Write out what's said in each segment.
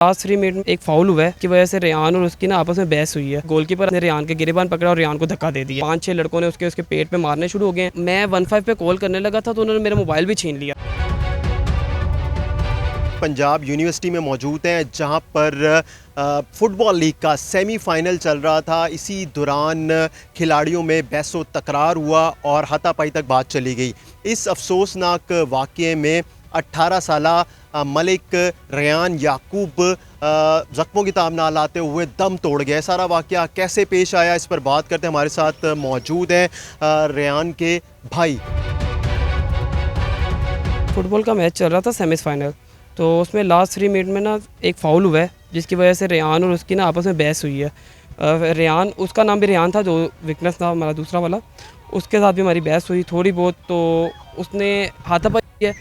Last 3 minute में एक foul हुआ है की वजह से रेयान और उसकी ना आपस में बहस हुई है। गोलकीपर ने रेयान के गिरेबान पकड़ा और रेयान को धक्का दे दिया। 5-6 लड़कों ने उसके पेट पे मारने शुरू हो गए। मैं 15 पे कॉल करने लगा था तो उन्होंने मेरा मोबाइल भी छीन लिया। पंजाब यूनिवर्सिटी में मौजूद हैं जहां पर फुटबॉल लीग का सेमीफाइनल चल रहा था। इसी दौरान खिलाड़ियों में बहसो तकरार हुआ और हाथापाई तक बात चली गई। इस अफसोसनाक वाक़ये में 18 साला मलिक रेयान याकूब ज़ख्मों की ताब ना लाते हुए दम तोड़ गए। सारा वाक़या कैसे पेश आया इस पर बात करते हैं। हमारे साथ मौजूद हैं रेयान के भाई। फुटबॉल का मैच चल रहा था सेमीफाइनल, तो उसमें लास्ट 3 मिनट में ना एक फ़ाउल हुआ है जिसकी वजह से रेयान और उसकी ना आपस में बहस हुई है। रेयान, उसका नाम भी रेयान था जो विकनेस था हमारा दूसरा वाला, उसके साथ भी हमारी बहस हुई थोड़ी बहुत। तो उसने हाथापाई किया।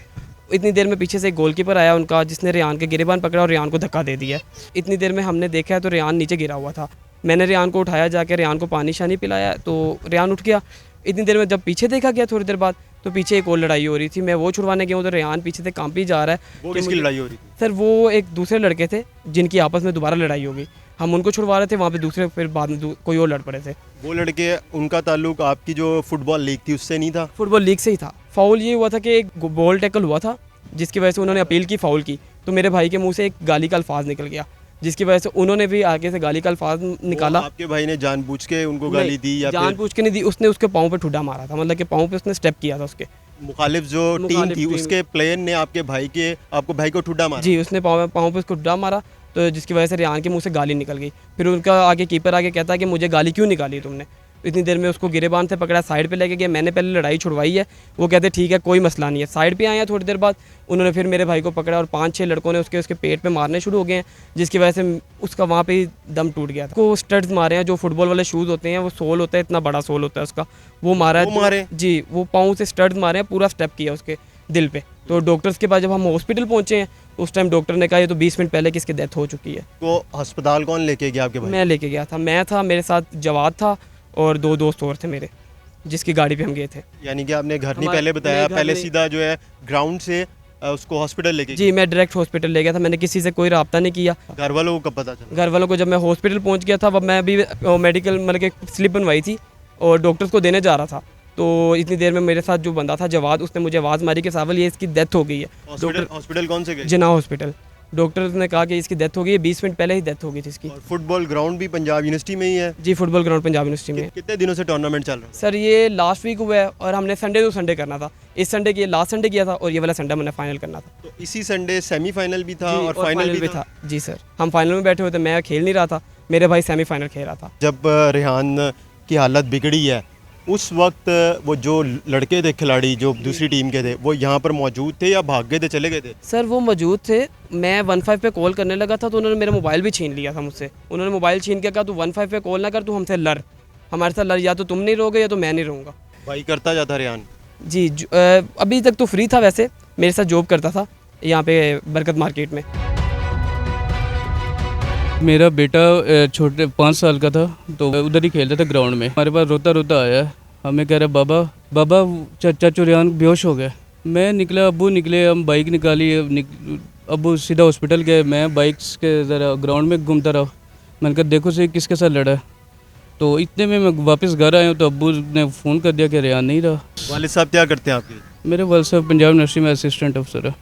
इतनी देर में पीछे से एक गोलकीपर आया उनका जिसने रेयान के गिरेबान पकड़ा और रेयान को धक्का दे दिया। इतनी देर में हमने देखा है तो रेयान नीचे गिरा हुआ था। मैंने रेयान को उठाया, जाके रेयान को पानी शानी पिलाया तो रेयान उठ गया। इतनी देर में जब पीछे देखा गया थोड़ी देर बाद तो पीछे एक और लड़ाई हो रही थी। मैं वो छुड़वाने गया हूँ तो रेयान पीछे से कांपी जा रहा है। वो किसकी लड़ाई हो रही थी? सर वो एक दूसरे लड़के थे जिनकी आपस में दोबारा लड़ाई हो गई। हम उनको छुड़वा रहे थे, वहाँ पे दूसरे फिर बाद में कोई और लड़ पड़े थे। वो लड़के, उनका ताल्लुक आपकी जो फुटबॉल लीग थी उससे नहीं था? फुटबॉल लीग से ही था। फाउल ये हुआ था कि एक बॉल टैकल हुआ था जिसकी वजह से उन्होंने अपील की, फाउल की, तो मेरे भाई के मुँह से एक गाली का अल्फाज निकल गया जिसकी वजह से उन्होंने भी आगे से गाली का अल्फाज निकाला। आपके भाई ने जानबूझ के उनको गाली दी या जानबूझ के नहीं दी, उसने उसके पाँव पे ठुड्डा मारा था, मतलब कि पाँव पे उसने स्टेप किया था। उसके मुखालिफ जो टीम थी उसके प्लेयर ने आपके भाई को ठुड्डा मारा? जी, उसने पाँव पे उसको ठुड्डा मारा तो जिसकी वजह से रेयान के मुंह से गाली निकल गई। फिर उनका आगे कीपर आगे कहता है कि मुझे गाली क्यों निकाली तुमने। इतनी देर में उसको गिरेबान से पकड़ा, साइड पे लेके गया। मैंने पहले लड़ाई छुड़वाई है, वो कहते ठीक है कोई मसला नहीं है। साइड पे आए हैं थोड़ी देर बाद, उन्होंने फिर मेरे भाई को पकड़ा और 5-6 लड़कों ने उसके पेट पे मारने शुरू हो गए हैं जिसकी वजह से उसका वहाँ पे ही दम टूट गया था। उसको स्टड्स मारे हैं, जो फुटबॉल वाले शूज़ होते हैं, वो सोल होता है, इतना बड़ा सोल होता है उसका, वो मारा है। जी, वो पाँव से स्टड्स मारे हैं, पूरा स्टेप किया उसके दिल पे। तो डॉक्टर्स के पास जब हम हॉस्पिटल पहुंचे हैं उस टाइम डॉक्टर ने कहा ये तो 20 मिनट पहले किसकी डेथ हो चुकी है। तो अस्पताल कौन लेके गया आपके भाई? मैं लेके गया था। मैं था, मेरे साथ जवाद था और 2 दोस्त और थे मेरे, जिसकी गाड़ी पे हम गए थे। यानी कि आपने घर नहीं पहले बताया, पहले सीधा जो है ग्राउंड से उसको हॉस्पिटल लेके? जी, मैं डायरेक्ट हॉस्पिटल ले गया था। मैंने किसी से कोई रब्ता नहीं किया। घर वालों को कब पता चला? घर वालों को जब मैं हॉस्पिटल पहुँच गया था, वब मैं अभी मेडिकल मतलब कि स्लिप बनवाई थी और डॉक्टर्स को देने जा रहा था। तो इतनी देर में मेरे साथ जो बंदा था जवाद, उसने मुझे आवाज़ मारी कि सावल ये इसकी डेथ हो गई है। हॉस्पिटल कौन से गए? जिन्ना हॉस्पिटल। डॉक्टर ने कहा कि इसकी डेथ हो गई है, 20 मिनट पहले ही डेथ हो गई थी इसकी। और फुटबॉल ग्राउंड भी पंजाब यूनिवर्सिटी में ही है? जी, फुटबॉल ग्राउंड पंजाब यूनिवर्सिटी में। कितने दिनों से टूर्नामेंट चल रहा है? सर ये लास्ट वीक हुआ है और हमने संडे टू संडे करना था। इस संडे की लास्ट संडे किया था और ये वाला संडे मैंने फाइनल करना था। तो इसी संडे सेमीफाइनल भी था और फाइनल भी था? जी सर, हम फाइनल में बैठे हुए थे। मैं खेल नहीं रहा था, मेरे भाई सेमीफाइनल खेल रहा था। जब रेहान की हालत बिगड़ी है उस वक्त वो जो लड़के थे खिलाड़ी जो दूसरी टीम के थे वो यहाँ पर मौजूद थे या भाग गए थे, चले गए थे? सर वो मौजूद थे। मैं 15 पे कॉल करने लगा था तो उन्होंने मेरा मोबाइल भी छीन लिया था मुझसे। उन्होंने मोबाइल छीन के कहा तू 15 पे कॉल ना कर, तू हमसे लड़, हमारे साथ लड़, या तो तुम नहीं रहोगे या तो मैं नहीं रहूँगा। भाई करता जाता रेहान? जी, अभी तक तो फ्री था, वैसे मेरे साथ जॉब करता था यहाँ पे बरकत मार्केट में। मेरा बेटा छोटे 5 साल का था तो उधर ही खेलता था ग्राउंड में। हमारे पास रोता रोता आया, हमें कह रहा बाबा चाचू रेहान बेहोश हो गया। मैं निकला, अब्बू निकले, हम बाइक निकाली, अब्बू सीधा हॉस्पिटल गए। मैं बाइक के ज़रा ग्राउंड में घूमता रहा। मैंने कहा देखो सही किसके साथ लड़ा है। तो इतने में मैं वापस घर आया हूँ तो अब्बू ने फ़ोन कर दिया कि रेहान नहीं रहा। वालिद साहब क्या करते हैं आपके? मेरे वालिद साहब पंजाब यूनिवर्सिटी में असिस्टेंट अफसर है।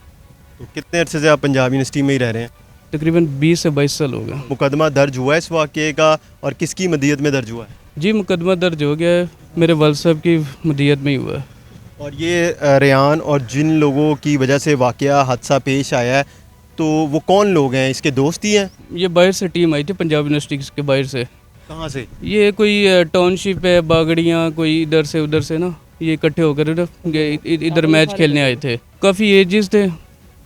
तो कितने अर्से से आप पंजाब यूनिवर्सिटी में ही रह रहे हैं? तकरीबन 20 से 22 साल हो गए। मुकदमा दर्ज हुआ है इस वाक़े का और किसकी मदीयत में दर्ज हुआ है? जी, मुकदमा दर्ज हो गया है, मेरे वालिद साहब की मदीयत में ही हुआ है। और ये रेहान और जिन लोगों की वजह से वाक़या हादसा पेश आया है तो वो कौन लोग हैं? इसके दोस्त ही हैं? ये बाहर से टीम आई थी पंजाब यूनिवर्सिटी के बाहर से। कहाँ से? ये कोई टाउनशिप है, बागड़ियाँ, कोई इधर से उधर से ना, ये इकट्ठे होकर इधर मैच खेलने आए थे। काफ़ी एजेस थे,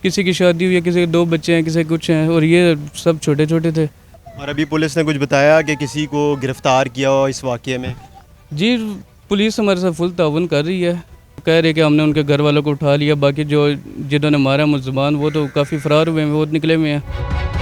किसी की शादी हुई है, किसी के 2 बच्चे हैं, किसी कुछ हैं, और ये सब छोटे छोटे थे। और अभी पुलिस ने कुछ बताया कि किसी को गिरफ्तार किया हो इस वाक़े में? जी, पुलिस हमारे साथ फुल ताउन कर रही है। कह रहे कि हमने उनके घर वालों को उठा लिया, बाकी जो जिन्होंने मारा मुल्ज़मान वो तो काफ़ी फ़रार हुए हैं, वो निकले हुए हैं।